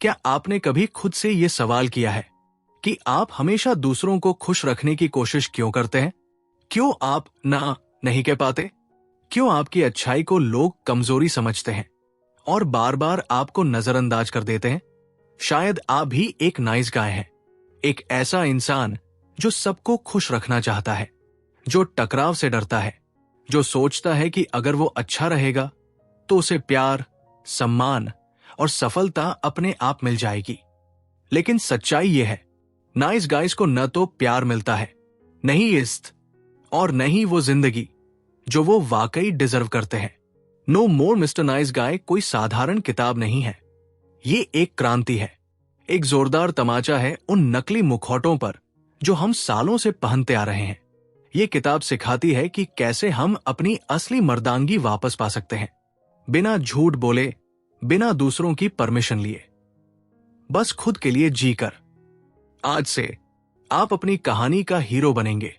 क्या आपने कभी खुद से ये सवाल किया है कि आप हमेशा दूसरों को खुश रखने की कोशिश क्यों करते हैं? क्यों आप ना नहीं कह पाते? क्यों आपकी अच्छाई को लोग कमजोरी समझते हैं और बार बार आपको नजरअंदाज कर देते हैं? शायद आप भी एक नाइस गाय हैं, एक ऐसा इंसान जो सबको खुश रखना चाहता है, जो टकराव से डरता है, जो सोचता है कि अगर वो अच्छा रहेगा तो उसे प्यार, सम्मान और सफलता अपने आप मिल जाएगी। लेकिन सच्चाई यह है, नाइस गाइस को न तो प्यार मिलता है, न ही इज्जत, और न ही वो जिंदगी जो वो वाकई डिजर्व करते हैं। नो मोर मिस्टर नाइस गाय कोई साधारण किताब नहीं है। ये एक क्रांति है, एक जोरदार तमाचा है उन नकली मुखौटों पर जो हम सालों से पहनते आ रहे हैं। ये किताब सिखाती है कि कैसे हम अपनी असली मर्दांगी वापस पा सकते हैं, बिना झूठ बोले, बिना दूसरों की परमिशन लिए, बस खुद के लिए जीकर। आज से आप अपनी कहानी का हीरो बनेंगे,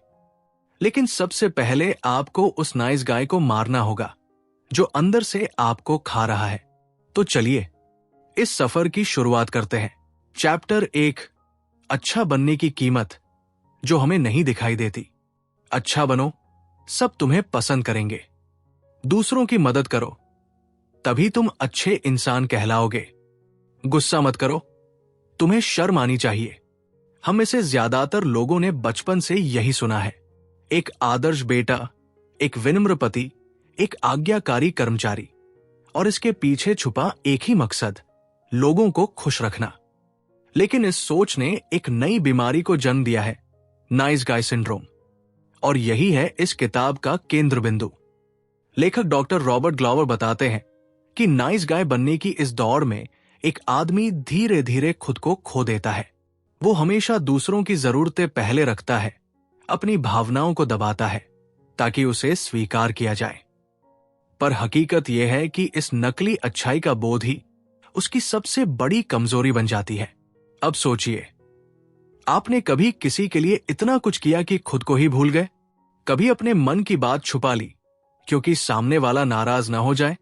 लेकिन सबसे पहले आपको उस नाइस गाय को मारना होगा जो अंदर से आपको खा रहा है। तो चलिए इस सफर की शुरुआत करते हैं। चैप्टर 1, अच्छा बनने की कीमत जो हमें नहीं दिखाई देती। अच्छा बनो, सब तुम्हें पसंद करेंगे। दूसरों की मदद करो, तभी तुम अच्छे इंसान कहलाओगे। गुस्सा मत करो, तुम्हें शर्म आनी चाहिए। हम में से ज्यादातर लोगों ने बचपन से यही सुना है। एक आदर्श बेटा, एक विनम्र पति, एक आज्ञाकारी कर्मचारी, और इसके पीछे छुपा एक ही मकसद, लोगों को खुश रखना। लेकिन इस सोच ने एक नई बीमारी को जन्म दिया है, नाइस गाय सिंड्रोम, और यही है इस किताब का केंद्र बिंदु। लेखक डॉक्टर रॉबर्ट ग्लावर बताते हैं कि नाइस गाय बनने की इस दौड़ में एक आदमी धीरे धीरे खुद को खो देता है। वो हमेशा दूसरों की जरूरतें पहले रखता है, अपनी भावनाओं को दबाता है ताकि उसे स्वीकार किया जाए। पर हकीकत यह है कि इस नकली अच्छाई का बोध ही उसकी सबसे बड़ी कमजोरी बन जाती है। अब सोचिए, आपने कभी किसी के लिए इतना कुछ किया कि खुद को ही भूल गए? कभी अपने मन की बात छुपा ली क्योंकि सामने वाला नाराज ना हो जाए?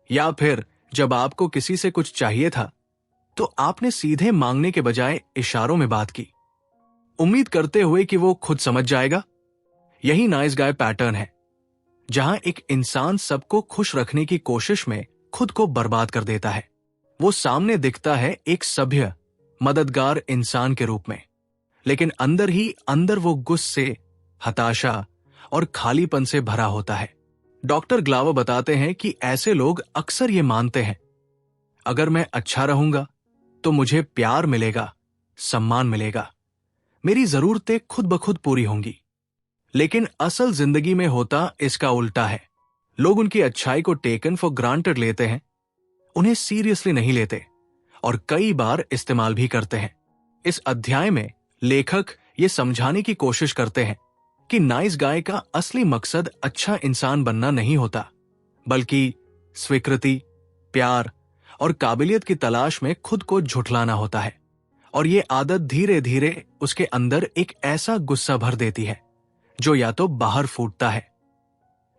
या फिर जब आपको किसी से कुछ चाहिए था तो आपने सीधे मांगने के बजाय इशारों में बात की, उम्मीद करते हुए कि वो खुद समझ जाएगा? यही नाइस गाय पैटर्न है, जहां एक इंसान सबको खुश रखने की कोशिश में खुद को बर्बाद कर देता है। वो सामने दिखता है एक सभ्य, मददगार इंसान के रूप में, लेकिन अंदर ही अंदर वो गुस्से, हताशा और खालीपन से भरा होता है। डॉक्टर ग्लावर बताते हैं कि ऐसे लोग अक्सर ये मानते हैं, अगर मैं अच्छा रहूंगा तो मुझे प्यार मिलेगा, सम्मान मिलेगा, मेरी जरूरतें खुद ब खुद पूरी होंगी। लेकिन असल जिंदगी में होता इसका उल्टा है। लोग उनकी अच्छाई को टेकन फॉर ग्रांटेड लेते हैं, उन्हें सीरियसली नहीं लेते और कई बार इस्तेमाल भी करते हैं। इस अध्याय में लेखक ये समझाने की कोशिश करते हैं कि नाइस गाय का असली मकसद अच्छा इंसान बनना नहीं होता, बल्कि स्वीकृति, प्यार और काबिलियत की तलाश में खुद को झुठलाना होता है। और ये आदत धीरे धीरे उसके अंदर एक ऐसा गुस्सा भर देती है जो या तो बाहर फूटता है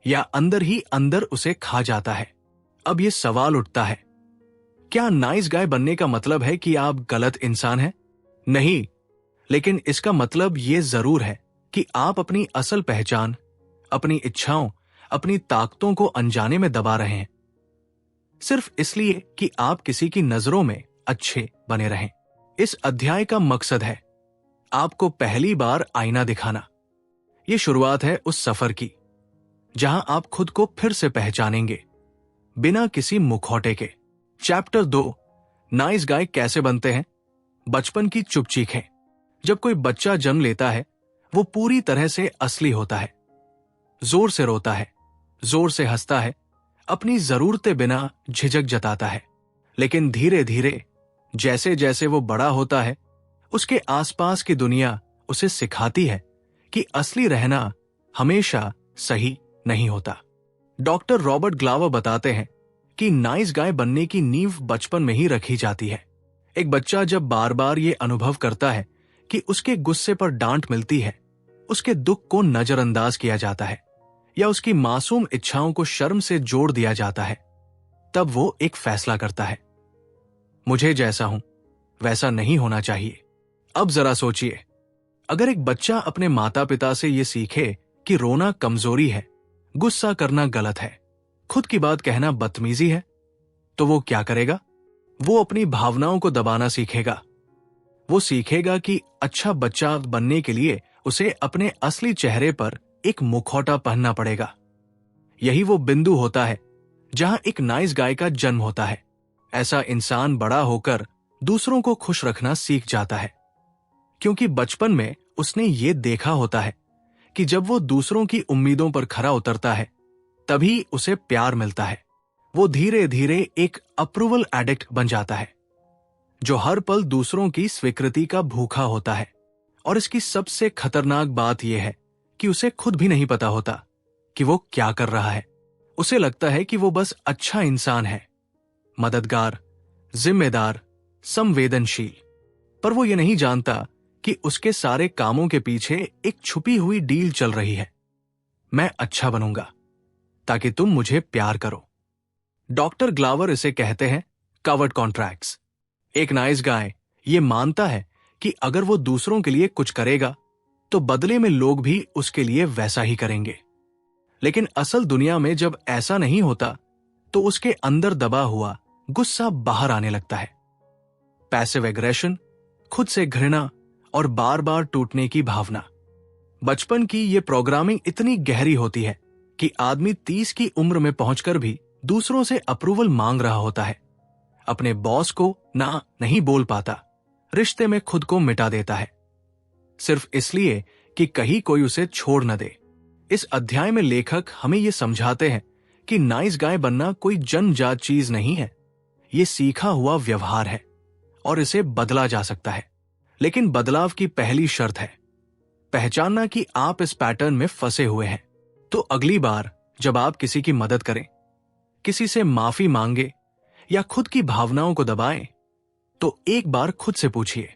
या अंदर ही अंदर उसे खा जाता है। अब ये सवाल उठता है, क्या नाइस गाय बनने का मतलब है कि आप गलत इंसान हैं? नहीं, लेकिन इसका मतलब ये जरूर है कि आप अपनी असल पहचान, अपनी इच्छाओं, अपनी ताकतों को अनजाने में दबा रहे हैं, सिर्फ इसलिए कि आप किसी की नजरों में अच्छे बने रहें। इस अध्याय का मकसद है आपको पहली बार आईना दिखाना। ये शुरुआत है उस सफर की जहां आप खुद को फिर से पहचानेंगे, बिना किसी मुखौटे के। चैप्टर 2, नाइस गाय कैसे बनते हैं? बचपन की चुप चीखें। जब कोई बच्चा जन्म लेता है, वो पूरी तरह से असली होता है। जोर से रोता है, जोर से हंसता है, अपनी जरूरतें बिना झिझक जताता है। लेकिन धीरे धीरे जैसे जैसे वो बड़ा होता है, उसके आसपास की दुनिया उसे सिखाती है कि असली रहना हमेशा सही नहीं होता। डॉक्टर रॉबर्ट ग्लावर बताते हैं कि नाइस गाय बनने की नींव बचपन में ही रखी जाती है। एक बच्चा जब बार बार ये अनुभव करता है कि उसके गुस्से पर डांट मिलती है, उसके दुख को नजरअंदाज किया जाता है या उसकी मासूम इच्छाओं को शर्म से जोड़ दिया जाता है, तब वो एक फैसला करता है। मुझे जैसा हूं वैसा नहीं होना चाहिए। अब जरा सोचिए, अगर एक बच्चा अपने माता पिता से यह सीखे कि रोना कमजोरी है, गुस्सा करना गलत है, खुद की बात कहना बदतमीजी है, तो वो क्या करेगा? वो अपनी भावनाओं को दबाना सीखेगा। वो सीखेगा कि अच्छा बच्चा बनने के लिए उसे अपने असली चेहरे पर एक मुखौटा पहनना पड़ेगा। यही वो बिंदु होता है जहां एक नाइस गाय का जन्म होता है। ऐसा इंसान बड़ा होकर दूसरों को खुश रखना सीख जाता है, क्योंकि बचपन में उसने ये देखा होता है कि जब वो दूसरों की उम्मीदों पर खरा उतरता है तभी उसे प्यार मिलता है। वो धीरे धीरे एक अप्रूवल एडिक्ट बन जाता है, जो हर पल दूसरों की स्वीकृति का भूखा होता है। और इसकी सबसे खतरनाक बात यह है कि उसे खुद भी नहीं पता होता कि वो क्या कर रहा है। उसे लगता है कि वो बस अच्छा इंसान है, मददगार, जिम्मेदार, संवेदनशील, पर वो ये नहीं जानता कि उसके सारे कामों के पीछे एक छुपी हुई डील चल रही है। मैं अच्छा बनूंगा ताकि तुम मुझे प्यार करो। डॉक्टर ग्लावर इसे कहते हैं कवर्ड कॉन्ट्रैक्ट्स। एक नाइस गाय ये मानता है कि अगर वो दूसरों के लिए कुछ करेगा तो बदले में लोग भी उसके लिए वैसा ही करेंगे। लेकिन असल दुनिया में जब ऐसा नहीं होता तो उसके अंदर दबा हुआ गुस्सा बाहर आने लगता है। पैसिव एग्रेशन, खुद से घृणा और बार बार टूटने की भावना। बचपन की ये प्रोग्रामिंग इतनी गहरी होती है कि आदमी 30 की उम्र में पहुंचकर भी दूसरों से अप्रूवल मांग रहा होता है। अपने बॉस को ना नहीं बोल पाता, रिश्ते में खुद को मिटा देता है, सिर्फ इसलिए कि कहीं कोई उसे छोड़ न दे। इस अध्याय में लेखक हमें यह समझाते हैं कि नाइस गाय बनना कोई जन्मजात चीज नहीं है। ये सीखा हुआ व्यवहार है और इसे बदला जा सकता है। लेकिन बदलाव की पहली शर्त है पहचानना कि आप इस पैटर्न में फंसे हुए हैं। तो अगली बार जब आप किसी की मदद करें, किसी से माफी मांगे या खुद की भावनाओं को दबाएं, तो एक बार खुद से पूछिए,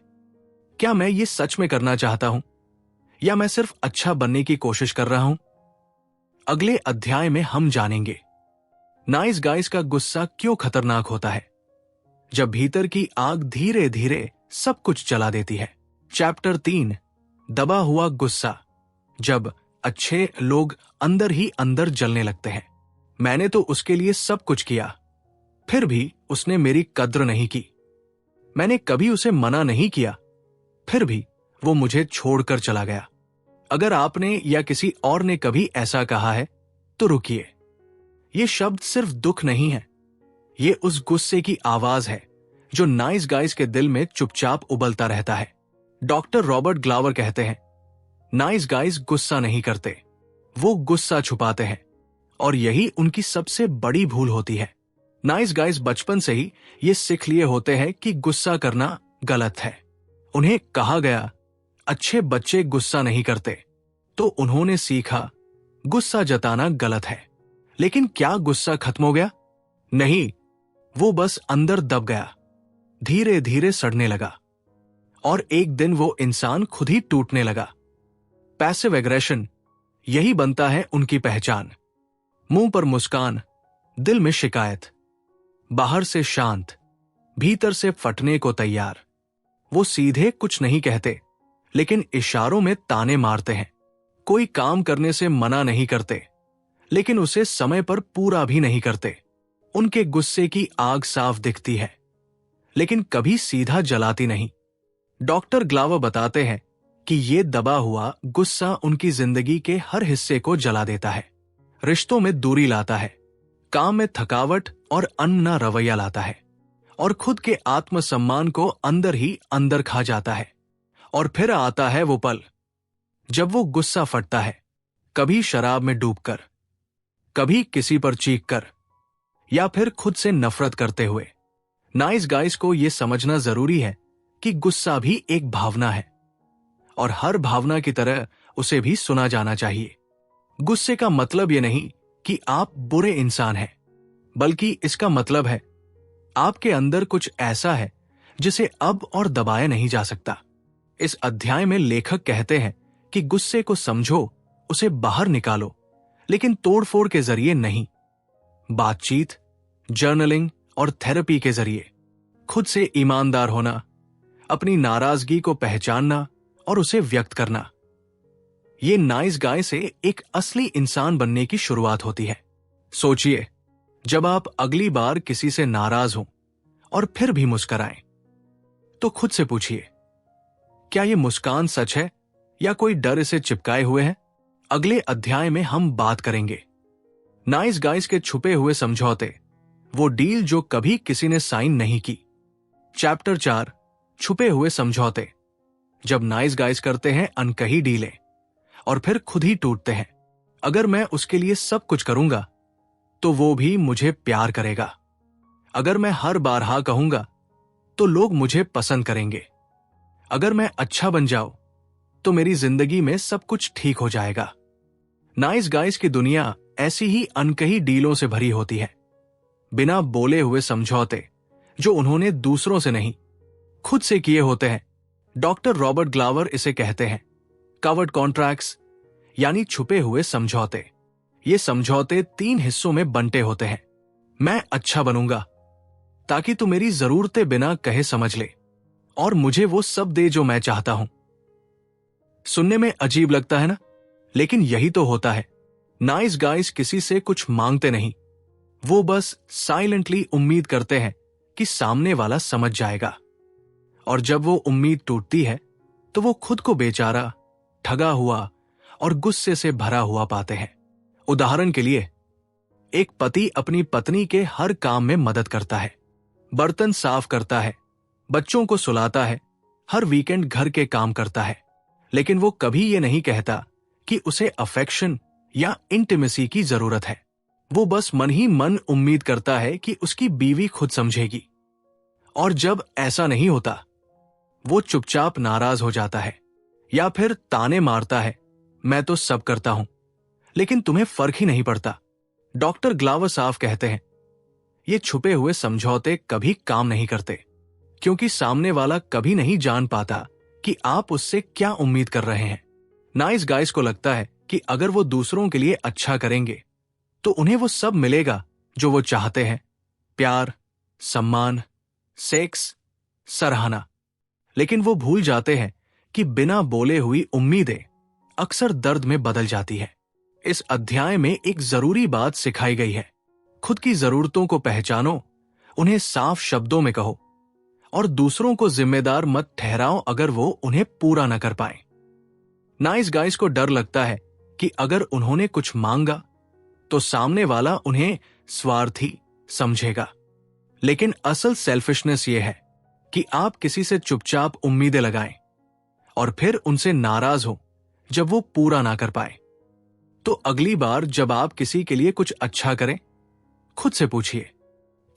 क्या मैं ये सच में करना चाहता हूं या मैं सिर्फ अच्छा बनने की कोशिश कर रहा हूं? अगले अध्याय में हम जानेंगे नाइस गाइस का गुस्सा क्यों खतरनाक होता है, जब भीतर की आग धीरे धीरे सब कुछ जला देती है। चैप्टर 3, दबा हुआ गुस्सा। जब अच्छे लोग अंदर ही अंदर जलने लगते हैं। मैंने तो उसके लिए सब कुछ किया, फिर भी उसने मेरी कद्र नहीं की। मैंने कभी उसे मना नहीं किया, फिर भी वो मुझे छोड़कर चला गया। अगर आपने या किसी और ने कभी ऐसा कहा है तो रुकिए। ये शब्द सिर्फ दुख नहीं है, ये उस गुस्से की आवाज है जो नाइस गाइस के दिल में चुपचाप उबलता रहता है। डॉक्टर रॉबर्ट ग्लावर कहते हैं, नाइस गाइस गुस्सा नहीं करते, वो गुस्सा छुपाते हैं, और यही उनकी सबसे बड़ी भूल होती है। नाइस गाइस बचपन से ही ये सीख लिए होते हैं कि गुस्सा करना गलत है। उन्हें कहा गया अच्छे बच्चे गुस्सा नहीं करते, तो उन्होंने सीखा गुस्सा जताना गलत है। लेकिन क्या गुस्सा खत्म हो गया? नहीं, वो बस अंदर दब गया, धीरे धीरे सड़ने लगा, और एक दिन वो इंसान खुद ही टूटने लगा। पैसिव एग्रेशन, यही बनता है उनकी पहचान। मुंह पर मुस्कान, दिल में शिकायत, बाहर से शांत, भीतर से फटने को तैयार। वो सीधे कुछ नहीं कहते, लेकिन इशारों में ताने मारते हैं। कोई काम करने से मना नहीं करते, लेकिन उसे समय पर पूरा भी नहीं करते। उनके गुस्से की आग साफ दिखती है, लेकिन कभी सीधा जलाती नहीं। डॉक्टर ग्लावर बताते हैं कि ये दबा हुआ गुस्सा उनकी जिंदगी के हर हिस्से को जला देता है। रिश्तों में दूरी लाता है, काम में थकावट और अन्ना रवैया लाता है, और खुद के आत्मसम्मान को अंदर ही अंदर खा जाता है। और फिर आता है वो पल जब वो गुस्सा फटता है, कभी शराब में डूबकर, कभी किसी पर चीखकर, या फिर खुद से नफरत करते हुए। नाइस गाइस को यह समझना जरूरी है कि गुस्सा भी एक भावना है, और हर भावना की तरह उसे भी सुना जाना चाहिए। गुस्से का मतलब यह नहीं कि आप बुरे इंसान हैं, बल्कि इसका मतलब है आपके अंदर कुछ ऐसा है जिसे अब और दबाया नहीं जा सकता। इस अध्याय में लेखक कहते हैं कि गुस्से को समझो, उसे बाहर निकालो, लेकिन तोड़फोड़ के जरिए नहीं, बातचीत, जर्नलिंग और थेरेपी के जरिए। खुद से ईमानदार होना, अपनी नाराजगी को पहचानना और उसे व्यक्त करना। ये नाइस गाय से एक असली इंसान बनने की शुरुआत होती है। सोचिए, जब आप अगली बार किसी से नाराज हो और फिर भी मुस्कुराएं, तो खुद से पूछिए, क्या ये मुस्कान सच है या कोई डर इसे चिपकाए हुए है? अगले अध्याय में हम बात करेंगे नाइस गाइस के छुपे हुए समझौते, वो डील जो कभी किसी ने साइन नहीं की। चैप्टर 4, छुपे हुए समझौते। जब नाइस गाइस करते हैं अनकही डीलें और फिर खुद ही टूटते हैं। अगर मैं उसके लिए सब कुछ करूंगा तो वो भी मुझे प्यार करेगा। अगर मैं हर बार हाँ कहूंगा तो लोग मुझे पसंद करेंगे। अगर मैं अच्छा बन जाऊं तो मेरी जिंदगी में सब कुछ ठीक हो जाएगा। नाइस गाइस की दुनिया ऐसी ही अनकही डीलों से भरी होती है, बिना बोले हुए समझौते जो उन्होंने दूसरों से नहीं, खुद से किए होते हैं। डॉक्टर रॉबर्ट ग्लावर इसे कहते हैं कवर्ड कॉन्ट्रैक्ट्स, यानी छुपे हुए समझौते। ये समझौते 3 हिस्सों में बंटे होते हैं। मैं अच्छा बनूंगा ताकि तू मेरी जरूरतें बिना कहे समझ ले और मुझे वो सब दे जो मैं चाहता हूं। सुनने में अजीब लगता है ना, लेकिन यही तो होता है। नाइस गाइस किसी से कुछ मांगते नहीं, वो बस साइलेंटली उम्मीद करते हैं कि सामने वाला समझ जाएगा। और जब वो उम्मीद टूटती है तो वो खुद को बेचारा, ठगा हुआ और गुस्से से भरा हुआ पाते हैं। उदाहरण के लिए, एक पति अपनी पत्नी के हर काम में मदद करता है, बर्तन साफ करता है, बच्चों को सुलाता है, हर वीकेंड घर के काम करता है, लेकिन वो कभी ये नहीं कहता कि उसे अफेक्शन या इंटिमेसी की जरूरत है। वो बस मन ही मन उम्मीद करता है कि उसकी बीवी खुद समझेगी। और जब ऐसा नहीं होता, वो चुपचाप नाराज हो जाता है या फिर ताने मारता है, मैं तो सब करता हूं लेकिन तुम्हें फर्क ही नहीं पड़ता। डॉक्टर ग्लावर साफ कहते हैं, ये छुपे हुए समझौते कभी काम नहीं करते, क्योंकि सामने वाला कभी नहीं जान पाता कि आप उससे क्या उम्मीद कर रहे हैं। नाइस गाइस को लगता है कि अगर वो दूसरों के लिए अच्छा करेंगे तो उन्हें वो सब मिलेगा जो वो चाहते हैं, प्यार, सम्मान, सेक्स, सराहना। लेकिन वो भूल जाते हैं कि बिना बोले हुई उम्मीदें अक्सर दर्द में बदल जाती है। इस अध्याय में एक जरूरी बात सिखाई गई है, खुद की जरूरतों को पहचानो, उन्हें साफ शब्दों में कहो और दूसरों को जिम्मेदार मत ठहराओ अगर वो उन्हें पूरा न कर पाए। नाइस गाइस को डर लगता है कि अगर उन्होंने कुछ मांगा तो सामने वाला उन्हें स्वार्थी समझेगा, लेकिन असल सेल्फिशनेस ये है कि आप किसी से चुपचाप उम्मीदें लगाएं और फिर उनसे नाराज हो जब वो पूरा ना कर पाए। तो अगली बार जब आप किसी के लिए कुछ अच्छा करें, खुद से पूछिए,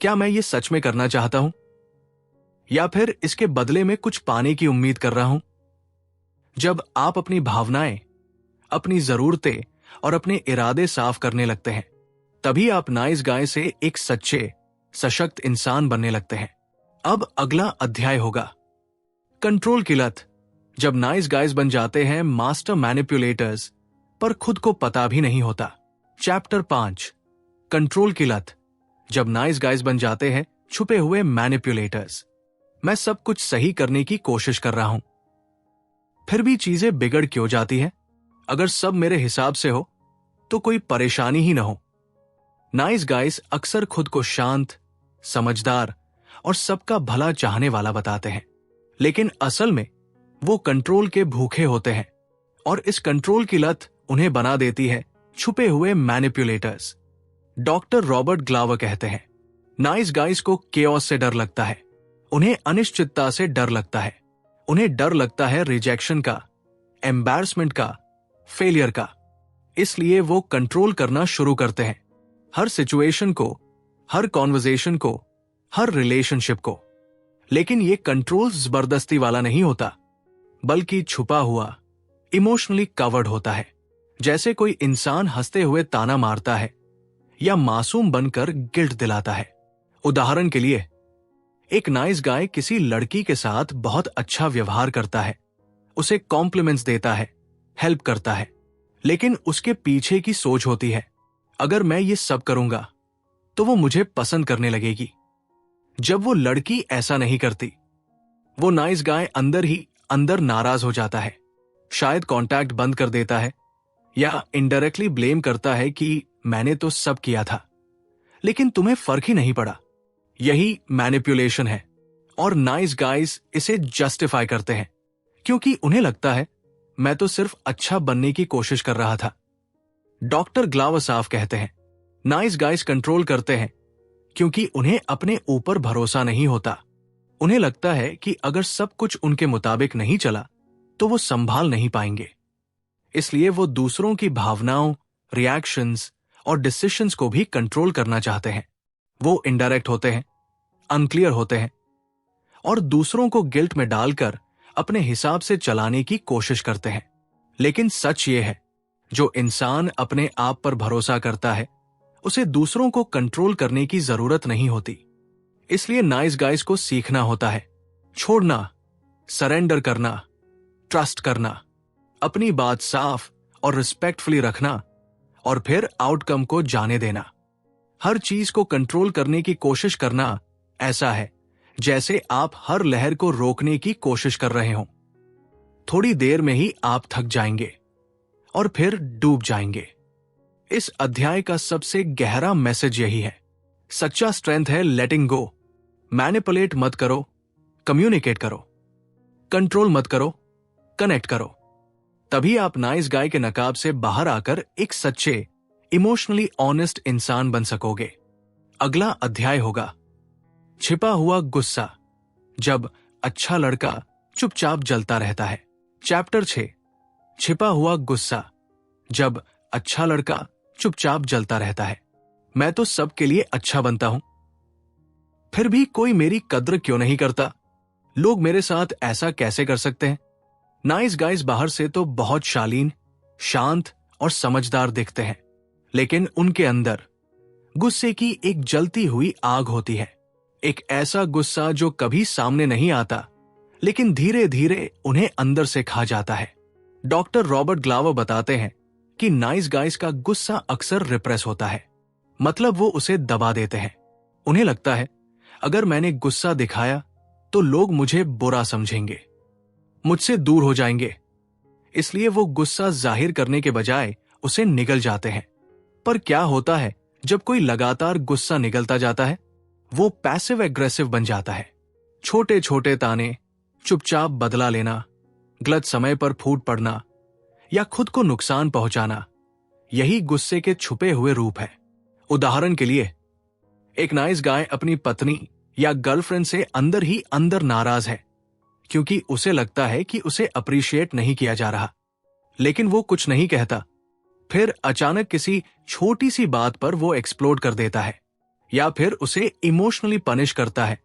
क्या मैं ये सच में करना चाहता हूं या फिर इसके बदले में कुछ पाने की उम्मीद कर रहा हूं? जब आप अपनी भावनाएं, अपनी जरूरतें और अपने इरादे साफ करने लगते हैं, तभी आप नाइस गाय से एक सच्चे, सशक्त इंसान बनने लगते हैं। अब अगला अध्याय होगा कंट्रोल की लत। जब नाइस गाइस बन जाते हैं मास्टर मैनिपुलेटर्स, पर खुद को पता भी नहीं होता। चैप्टर 5, कंट्रोल की लत। जब नाइस गाइस बन जाते हैं छुपे हुए मैनिपुलेटर्स। मैं सब कुछ सही करने की कोशिश कर रहा हूं, फिर भी चीजें बिगड़ क्यों जाती हैं? अगर सब मेरे हिसाब से हो तो कोई परेशानी ही ना हो। नाइस गाइस अक्सर खुद को शांत, समझदार और सबका भला चाहने वाला बताते हैं, लेकिन असल में वो कंट्रोल के भूखे होते हैं और इस कंट्रोल की लत उन्हें बना देती है छुपे हुए मैनिपुलेटर्स। डॉक्टर रॉबर्ट ग्लावर कहते हैं, नाइस गाइस को केओस से डर लगता है, उन्हें अनिश्चितता से डर लगता है, उन्हें डर लगता है रिजेक्शन का, एम्बैरसमेंट का, फेलियर का। इसलिए वो कंट्रोल करना शुरू करते हैं, हर सिचुएशन को, हर कॉन्वर्सेशन को, हर रिलेशनशिप को। लेकिन ये कंट्रोल जबरदस्ती वाला नहीं होता, बल्कि छुपा हुआ, इमोशनली कवर्ड होता है। जैसे कोई इंसान हंसते हुए ताना मारता है या मासूम बनकर गिल्ट दिलाता है। उदाहरण के लिए, एक नाइस गाय किसी लड़की के साथ बहुत अच्छा व्यवहार करता है, उसे कॉम्प्लीमेंट्स देता है, हेल्प करता है, लेकिन उसके पीछे की सोच होती है, अगर मैं ये सब करूंगा तो वो मुझे पसंद करने लगेगी। जब वो लड़की ऐसा नहीं करती, वो नाइस गाय अंदर ही अंदर नाराज हो जाता है, शायद कांटेक्ट बंद कर देता है या इनडायरेक्टली ब्लेम करता है कि मैंने तो सब किया था लेकिन तुम्हें फर्क ही नहीं पड़ा। यही मैनिपुलेशन है और नाइस गाइज इसे जस्टिफाई करते हैं क्योंकि उन्हें लगता है मैं तो सिर्फ अच्छा बनने की कोशिश कर रहा था। डॉक्टर ग्लावर साफ कहते हैं नाइस गाइज कंट्रोल करते हैं क्योंकि उन्हें अपने ऊपर भरोसा नहीं होता। उन्हें लगता है कि अगर सब कुछ उनके मुताबिक नहीं चला तो वो संभाल नहीं पाएंगे, इसलिए वो दूसरों की भावनाओं, रिएक्शंस और डिसीजंस को भी कंट्रोल करना चाहते हैं। वो इनडायरेक्ट होते हैं, अनक्लियर होते हैं और दूसरों को गिल्ट में डालकर अपने हिसाब से चलाने की कोशिश करते हैं। लेकिन सच ये है, जो इंसान अपने आप पर भरोसा करता है उसे दूसरों को कंट्रोल करने की जरूरत नहीं होती। इसलिए नाइस गाइज को सीखना होता है छोड़ना, सरेंडर करना, ट्रस्ट करना, अपनी बात साफ और रिस्पेक्टफुली रखना और फिर आउटकम को जाने देना। हर चीज को कंट्रोल करने की कोशिश करना ऐसा है जैसे आप हर लहर को रोकने की कोशिश कर रहे हो। थोड़ी देर में ही आप थक जाएंगे और फिर डूब जाएंगे। इस अध्याय का सबसे गहरा मैसेज यही है, सच्चा स्ट्रेंथ है लेटिंग गो। मैनिपुलेट मत करो, कम्युनिकेट करो। कंट्रोल मत करो, कनेक्ट करो। तभी आप नाइस गाय के नकाब से बाहर आकर एक सच्चे, इमोशनली ऑनेस्ट इंसान बन सकोगे। अगला अध्याय होगा छिपा हुआ गुस्सा, जब अच्छा लड़का चुपचाप जलता रहता है। चैप्टर 6, छिपा हुआ गुस्सा, जब अच्छा लड़का चुपचाप जलता रहता है। मैं तो सबके लिए अच्छा बनता हूं, फिर भी कोई मेरी कद्र क्यों नहीं करता? लोग मेरे साथ ऐसा कैसे कर सकते हैं? नाइस गाइज बाहर से तो बहुत शालीन, शांत और समझदार दिखते हैं, लेकिन उनके अंदर गुस्से की एक जलती हुई आग होती है। एक ऐसा गुस्सा जो कभी सामने नहीं आता, लेकिन धीरे धीरे उन्हें अंदर से खा जाता है। डॉक्टर रॉबर्ट ग्लावर बताते हैं कि नाइस गाइज का गुस्सा अक्सर रिप्रेस होता है, मतलब वो उसे दबा देते हैं। उन्हें लगता है अगर मैंने गुस्सा दिखाया तो लोग मुझे बुरा समझेंगे, मुझसे दूर हो जाएंगे, इसलिए वो गुस्सा जाहिर करने के बजाय उसे निगल जाते हैं। पर क्या होता है जब कोई लगातार गुस्सा निगलता जाता है? वो पैसिव एग्रेसिव बन जाता है। छोटे छोटे ताने, चुपचाप बदला लेना, गलत समय पर फूट पड़ना या खुद को नुकसान पहुंचाना, यही गुस्से के छुपे हुए रूप है। उदाहरण के लिए, एक नाइस गाय अपनी पत्नी या गर्लफ्रेंड से अंदर ही अंदर नाराज है क्योंकि उसे लगता है कि उसे अप्रिशिएट नहीं किया जा रहा, लेकिन वो कुछ नहीं कहता। फिर अचानक किसी छोटी सी बात पर वो एक्सप्लोड कर देता है या फिर उसे इमोशनली पनिश करता है।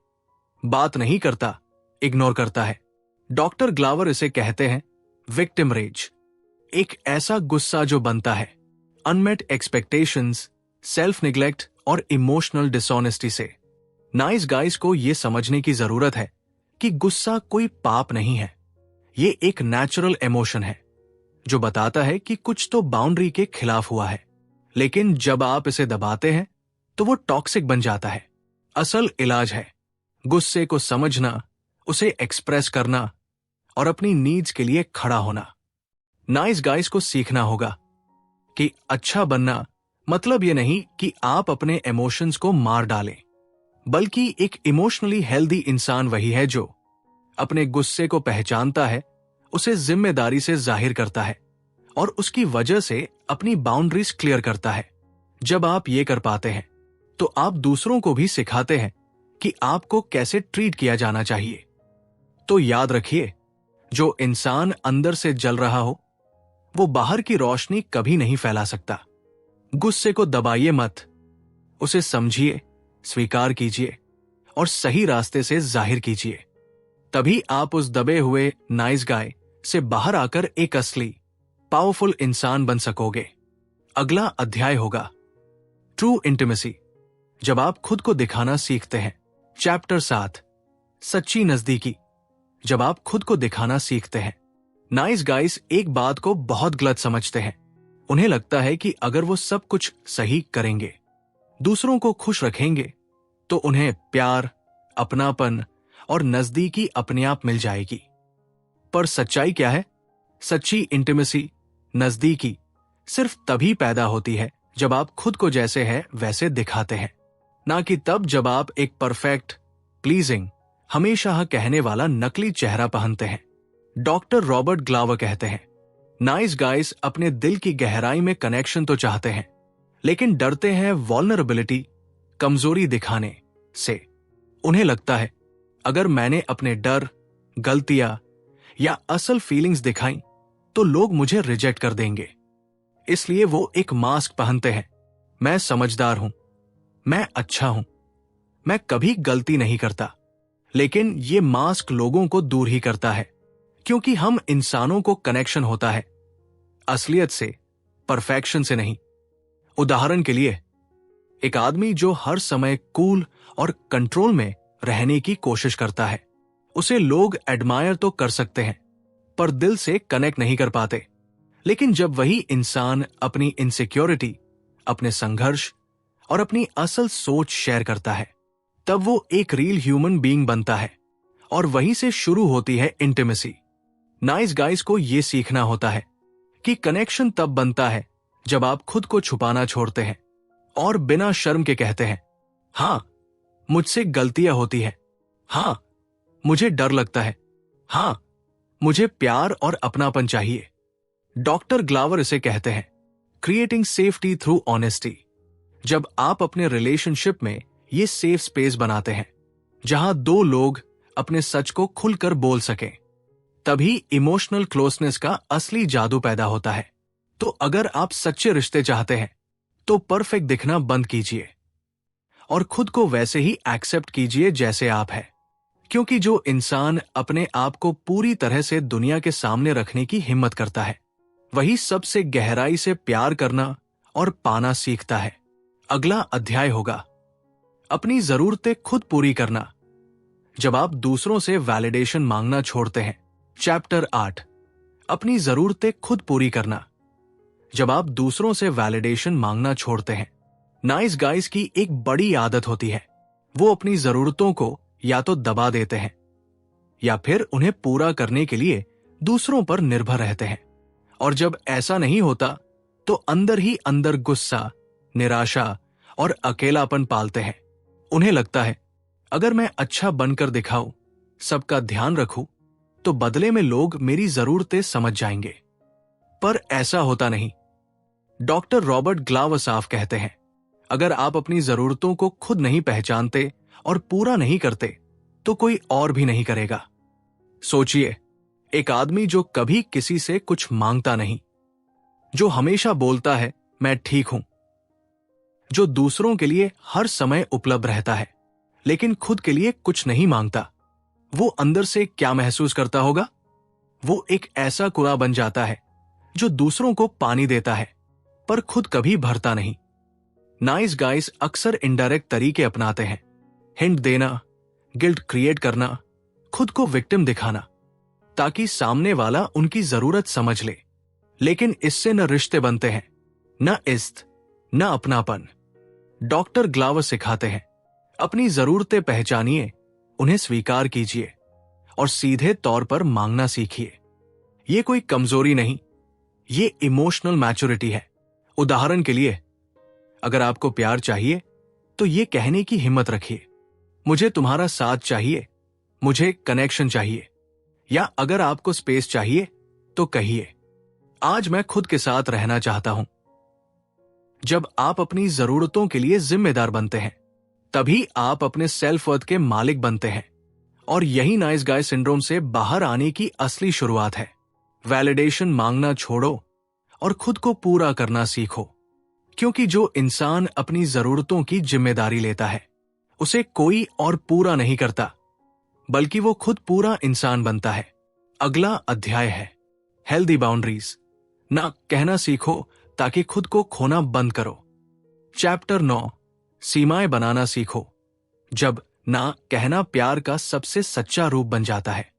बात नहीं करता, इग्नोर करता है। डॉक्टर ग्लावर इसे कहते हैं विक्टिम रेज। एक ऐसा गुस्सा जो बनता है अनमेट एक्सपेक्टेशंस, सेल्फ निग्लेक्ट और इमोशनल डिसऑनेस्टी से। नाइस गाइज को यह समझने की जरूरत है कि गुस्सा कोई पाप नहीं है, ये एक नेचुरल इमोशन है जो बताता है कि कुछ तो बाउंड्री के खिलाफ हुआ है। लेकिन जब आप इसे दबाते हैं तो वो टॉक्सिक बन जाता है। असल इलाज है गुस्से को समझना, उसे एक्सप्रेस करना और अपनी नीड्स के लिए खड़ा होना। नाइस गाइज को सीखना होगा कि अच्छा बनना मतलब ये नहीं कि आप अपने इमोशंस को मार डालें, बल्कि एक इमोशनली हेल्दी इंसान वही है जो अपने गुस्से को पहचानता है, उसे जिम्मेदारी से जाहिर करता है और उसकी वजह से अपनी बाउंड्रीज क्लियर करता है। जब आप ये कर पाते हैं तो आप दूसरों को भी सिखाते हैं कि आपको कैसे ट्रीट किया जाना चाहिए। तो याद रखिए, जो इंसान अंदर से जल रहा हो वो बाहर की रोशनी कभी नहीं फैला सकता। गुस्से को दबाइए मत, उसे समझिए, स्वीकार कीजिए और सही रास्ते से जाहिर कीजिए। तभी आप उस दबे हुए नाइस गाय से बाहर आकर एक असली, पावरफुल इंसान बन सकोगे। अगला अध्याय होगा ट्रू इंटीमेसी, जब आप खुद को दिखाना सीखते हैं। चैप्टर 7, सच्ची नजदीकी, जब आप खुद को दिखाना सीखते हैं। नाइस गाइस एक बात को बहुत गलत समझते हैं। उन्हें लगता है कि अगर वो सब कुछ सही करेंगे, दूसरों को खुश रखेंगे, तो उन्हें प्यार, अपनापन और नजदीकी अपने आप मिल जाएगी। पर सच्चाई क्या है? सच्ची इंटीमेसी, नजदीकी सिर्फ तभी पैदा होती है जब आप खुद को जैसे है वैसे दिखाते हैं, ना कि तब जब आप एक परफेक्ट, प्लीजिंग, हमेशा हाँ कहने वाला नकली चेहरा पहनते हैं। डॉक्टर रॉबर्ट ग्लावर कहते हैं, नाइस गाइस अपने दिल की गहराई में कनेक्शन तो चाहते हैं, लेकिन डरते हैं वल्नरेबिलिटी, कमजोरी दिखाने से। उन्हें लगता है अगर मैंने अपने डर, गलतियां या असल फीलिंग्स दिखाई तो लोग मुझे रिजेक्ट कर देंगे। इसलिए वो एक मास्क पहनते हैं। मैं समझदार हूं, मैं अच्छा हूं, मैं कभी गलती नहीं करता। लेकिन ये मास्क लोगों को दूर ही करता है, क्योंकि हम इंसानों को कनेक्शन होता है असलियत से, परफेक्शन से नहीं। उदाहरण के लिए, एक आदमी जो हर समय कूल और कंट्रोल में रहने की कोशिश करता है, उसे लोग एडमायर तो कर सकते हैं पर दिल से कनेक्ट नहीं कर पाते। लेकिन जब वही इंसान अपनी इनसिक्योरिटी, अपने संघर्ष और अपनी असल सोच शेयर करता है, तब वो एक रियल ह्यूमन बीइंग बनता है और वहीं से शुरू होती है इंटीमेसी। नाइस गाइस को यह सीखना होता है कि कनेक्शन तब बनता है जब आप खुद को छुपाना छोड़ते हैं और बिना शर्म के कहते हैं, हां मुझसे गलतियां होती है, हां मुझे डर लगता है, हां मुझे प्यार और अपनापन चाहिए। डॉक्टर ग्लावर इसे कहते हैं क्रिएटिंग सेफ्टी थ्रू ऑनेस्टी। जब आप अपने रिलेशनशिप में ये सेफ स्पेस बनाते हैं जहां दो लोग अपने सच को खुलकर बोल सकें, तभी इमोशनल क्लोजनेस का असली जादू पैदा होता है। तो अगर आप सच्चे रिश्ते चाहते हैं तो परफेक्ट दिखना बंद कीजिए और खुद को वैसे ही एक्सेप्ट कीजिए जैसे आप हैं, क्योंकि जो इंसान अपने आप को पूरी तरह से दुनिया के सामने रखने की हिम्मत करता है, वही सबसे गहराई से प्यार करना और पाना सीखता है। अगला अध्याय होगा अपनी जरूरतें खुद पूरी करना, जब आप दूसरों से वैलिडेशन मांगना छोड़ते हैं। चैप्टर 8, अपनी जरूरतें खुद पूरी करना, जब आप दूसरों से वैलिडेशन मांगना छोड़ते हैं। नाइस गाइस की एक बड़ी आदत होती है, वो अपनी जरूरतों को या तो दबा देते हैं या फिर उन्हें पूरा करने के लिए दूसरों पर निर्भर रहते हैं। और जब ऐसा नहीं होता तो अंदर ही अंदर गुस्सा, निराशा और अकेलापन पालते हैं। उन्हें लगता है अगर मैं अच्छा बनकर दिखाऊं, सबका ध्यान रखूं, तो बदले में लोग मेरी जरूरतें समझ जाएंगे। पर ऐसा होता नहीं। डॉक्टर रॉबर्ट ग्लावर साफ कहते हैं, अगर आप अपनी जरूरतों को खुद नहीं पहचानते और पूरा नहीं करते तो कोई और भी नहीं करेगा। सोचिए, एक आदमी जो कभी किसी से कुछ मांगता नहीं, जो हमेशा बोलता है मैं ठीक हूं, जो दूसरों के लिए हर समय उपलब्ध रहता है लेकिन खुद के लिए कुछ नहीं मांगता, वो अंदर से क्या महसूस करता होगा? वो एक ऐसा कुआं बन जाता है जो दूसरों को पानी देता है पर खुद कभी भरता नहीं। नाइस गाइस अक्सर इनडायरेक्ट तरीके अपनाते हैं, हिंट देना, गिल्ट क्रिएट करना, खुद को विक्टिम दिखाना, ताकि सामने वाला उनकी जरूरत समझ ले। लेकिन इससे न रिश्ते बनते हैं, न इज्जत, न अपनापन। डॉक्टर ग्लावर सिखाते हैं, अपनी जरूरतें पहचानिए, उन्हें स्वीकार कीजिए और सीधे तौर पर मांगना सीखिए। ये कोई कमजोरी नहीं, ये इमोशनल मैच्योरिटी है। उदाहरण के लिए, अगर आपको प्यार चाहिए तो ये कहने की हिम्मत रखिए, मुझे तुम्हारा साथ चाहिए, मुझे कनेक्शन चाहिए। या अगर आपको स्पेस चाहिए तो कहिए, आज मैं खुद के साथ रहना चाहता हूं। जब आप अपनी जरूरतों के लिए जिम्मेदार बनते हैं, तभी आप अपने सेल्फ वर्थ के मालिक बनते हैं। और यही नाइस गाय सिंड्रोम से बाहर आने की असली शुरुआत है। वैलिडेशन मांगना छोड़ो और खुद को पूरा करना सीखो, क्योंकि जो इंसान अपनी जरूरतों की जिम्मेदारी लेता है, उसे कोई और पूरा नहीं करता, बल्कि वो खुद पूरा इंसान बनता है। अगला अध्याय है हेल्दी बाउंड्रीज। ना कहना सीखो ताकि खुद को खोना बंद करो। चैप्टर 9, सीमाएं बनाना सीखो, जब ना कहना प्यार का सबसे सच्चा रूप बन जाता है।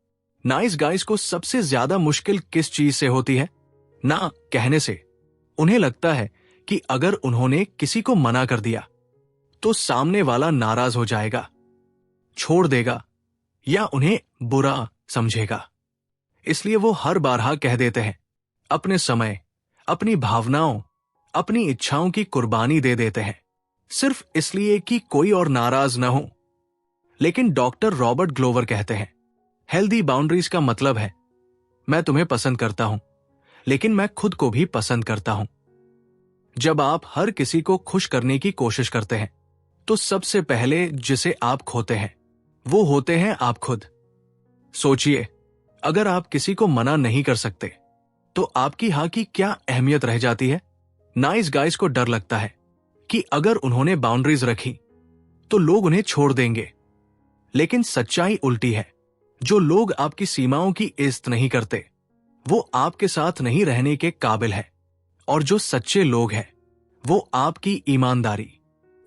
नाइस गाइस को सबसे ज्यादा मुश्किल किस चीज से होती है? ना कहने से। उन्हें लगता है कि अगर उन्होंने किसी को मना कर दिया तो सामने वाला नाराज हो जाएगा, छोड़ देगा या उन्हें बुरा समझेगा। इसलिए वो हर बारहा कह देते हैं, अपने समय, अपनी भावनाओं, अपनी इच्छाओं की कुर्बानी दे देते हैं, सिर्फ इसलिए कि कोई और नाराज न हो। लेकिन डॉक्टर रॉबर्ट ग्लोवर कहते हैं, हेल्दी बाउंड्रीज का मतलब है मैं तुम्हें पसंद करता हूं, लेकिन मैं खुद को भी पसंद करता हूं। जब आप हर किसी को खुश करने की कोशिश करते हैं, तो सबसे पहले जिसे आप खोते हैं वो होते हैं आप खुद। सोचिए, अगर आप किसी को मना नहीं कर सकते तो आपकी हाँ की क्या अहमियत रह जाती है। नाइस गाइस को डर लगता है कि अगर उन्होंने बाउंड्रीज रखी तो लोग उन्हें छोड़ देंगे, लेकिन सच्चाई उल्टी है। जो लोग आपकी सीमाओं की इज्जत नहीं करते वो आपके साथ नहीं रहने के काबिल है, और जो सच्चे लोग हैं वो आपकी ईमानदारी,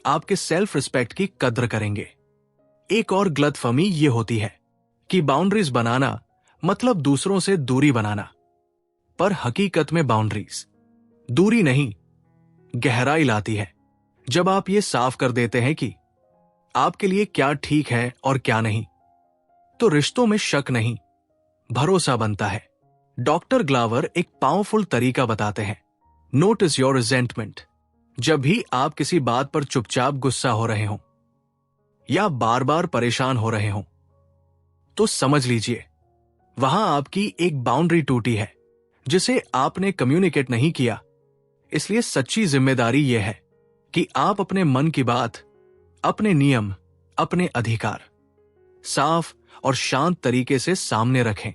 आपके सेल्फ रिस्पेक्ट की कद्र करेंगे। एक और गलतफहमी ये होती है कि बाउंड्रीज बनाना मतलब दूसरों से दूरी बनाना, पर हकीकत में बाउंड्रीज दूरी नहीं, गहराई लाती है। जब आप ये साफ कर देते हैं कि आपके लिए क्या ठीक है और क्या नहीं, तो रिश्तों में शक नहीं, भरोसा बनता है। डॉक्टर ग्लावर एक पावरफुल तरीका बताते हैं, नोटिस योर रिजेंटमेंट। जब भी आप किसी बात पर चुपचाप गुस्सा हो रहे हों या बार बार परेशान हो रहे हों, तो समझ लीजिए वहां आपकी एक बाउंड्री टूटी है जिसे आपने कम्युनिकेट नहीं किया। इसलिए सच्ची जिम्मेदारी यह है कि आप अपने मन की बात, अपने नियम, अपने अधिकार साफ और शांत तरीके से सामने रखें।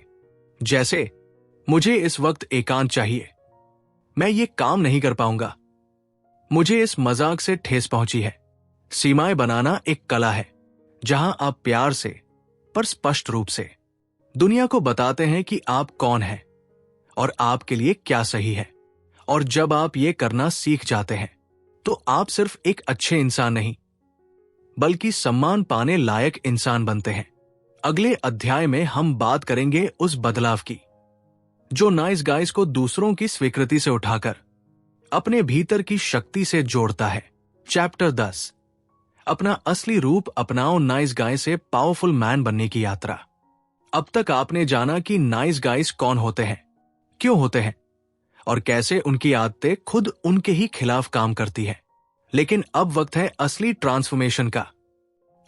जैसे, मुझे इस वक्त एकांत चाहिए, मैं ये काम नहीं कर पाऊंगा, मुझे इस मजाक से ठेस पहुंची है। सीमाएं बनाना एक कला है जहां आप प्यार से पर स्पष्ट रूप से दुनिया को बताते हैं कि आप कौन हैं और आपके लिए क्या सही है। और जब आप ये करना सीख जाते हैं तो आप सिर्फ एक अच्छे इंसान नहीं बल्कि सम्मान पाने लायक इंसान बनते हैं। अगले अध्याय में हम बात करेंगे उस बदलाव की जो नाइस गाइस को दूसरों की स्वीकृति से उठाकर अपने भीतर की शक्ति से जोड़ता है। चैप्टर 10, अपना असली रूप अपनाओ, नाइस गाय से पावरफुल मैन बनने की यात्रा। अब तक आपने जाना कि नाइस गाइस कौन होते हैं, क्यों होते हैं और कैसे उनकी आदतें खुद उनके ही खिलाफ काम करती है। लेकिन अब वक्त है असली ट्रांसफॉर्मेशन का।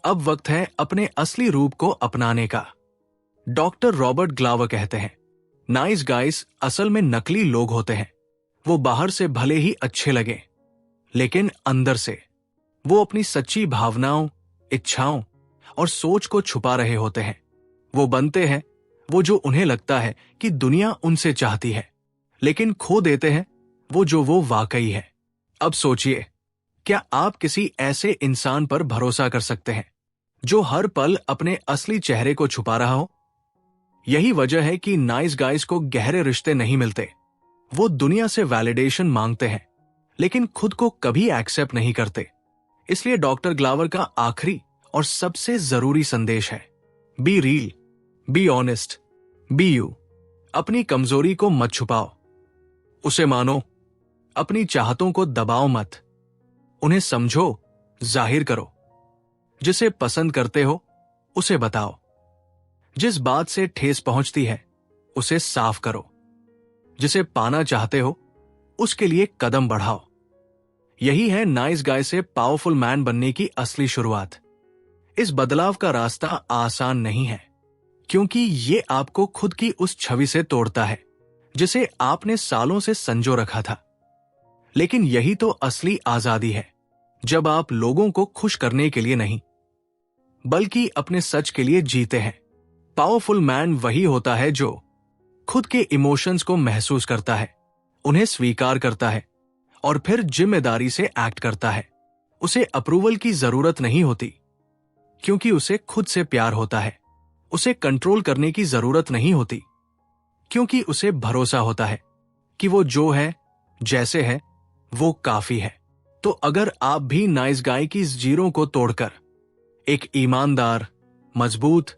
अब वक्त है अपने असली रूप को अपनाने का। डॉक्टर रॉबर्ट ग्लावर कहते हैं, नाइस गाइस असल में नकली लोग होते हैं। वो बाहर से भले ही अच्छे लगे, लेकिन अंदर से वो अपनी सच्ची भावनाओं, इच्छाओं और सोच को छुपा रहे होते हैं। वो बनते हैं वो जो उन्हें लगता है कि दुनिया उनसे चाहती है, लेकिन खो देते हैं वो वाकई है। अब सोचिए, क्या आप किसी ऐसे इंसान पर भरोसा कर सकते हैं जो हर पल अपने असली चेहरे को छुपा रहा हो? यही वजह है कि नाइस गाइस को गहरे रिश्ते नहीं मिलते। वो दुनिया से वैलिडेशन मांगते हैं, लेकिन खुद को कभी एक्सेप्ट नहीं करते। इसलिए डॉक्टर ग्लावर का आखिरी और सबसे जरूरी संदेश है, be real, be honest, be you. अपनी कमजोरी को मत छुपाओ, उसे मानो। अपनी चाहतों को दबाओ मत, उन्हें समझो, जाहिर करो। जिसे पसंद करते हो उसे बताओ। जिस बात से ठेस पहुंचती है उसे साफ करो। जिसे पाना चाहते हो उसके लिए कदम बढ़ाओ। यही है नाइस गाय से पावरफुल मैन बनने की असली शुरुआत। इस बदलाव का रास्ता आसान नहीं है, क्योंकि ये आपको खुद की उस छवि से तोड़ता है जिसे आपने सालों से संजो रखा था। लेकिन यही तो असली आजादी है, जब आप लोगों को खुश करने के लिए नहीं बल्कि अपने सच के लिए जीते हैं। पावरफुल मैन वही होता है जो खुद के इमोशंस को महसूस करता है, उन्हें स्वीकार करता है और फिर जिम्मेदारी से एक्ट करता है। उसे अप्रूवल की जरूरत नहीं होती, क्योंकि उसे खुद से प्यार होता है। उसे कंट्रोल करने की जरूरत नहीं होती, क्योंकि उसे भरोसा होता है कि वो जो है, जैसे है, वो काफी है। तो अगर आप भी नाइस गाय की जंजीरों को तोड़कर एक ईमानदार, मजबूत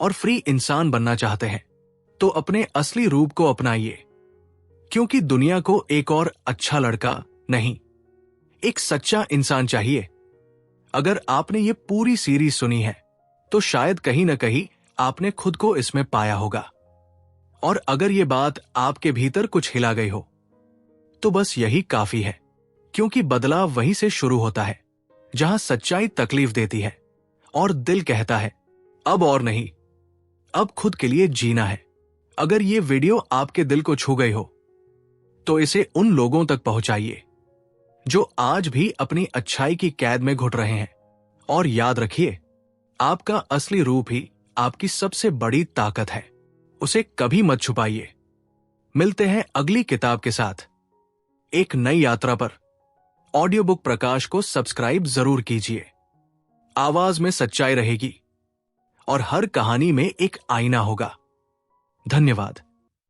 और फ्री इंसान बनना चाहते हैं, तो अपने असली रूप को अपनाइए। क्योंकि दुनिया को एक और अच्छा लड़का नहीं, एक सच्चा इंसान चाहिए। अगर आपने ये पूरी सीरीज सुनी है तो शायद कहीं ना कहीं आपने खुद को इसमें पाया होगा। और अगर ये बात आपके भीतर कुछ हिला गई हो तो बस यही काफी है, क्योंकि बदलाव वहीं से शुरू होता है जहां सच्चाई तकलीफ देती है और दिल कहता है अब और नहीं, अब खुद के लिए जीना है। अगर ये वीडियो आपके दिल को छू गई हो तो इसे उन लोगों तक पहुंचाइए जो आज भी अपनी अच्छाई की कैद में घुट रहे हैं। और याद रखिए, आपका असली रूप ही आपकी सबसे बड़ी ताकत है। उसे कभी मत छुपाइए। मिलते हैं अगली किताब के साथ एक नई यात्रा पर। ऑडियो बुक प्रकाश को सब्सक्राइब जरूर कीजिए। आवाज में सच्चाई रहेगी और हर कहानी में एक आईना होगा। धन्यवाद।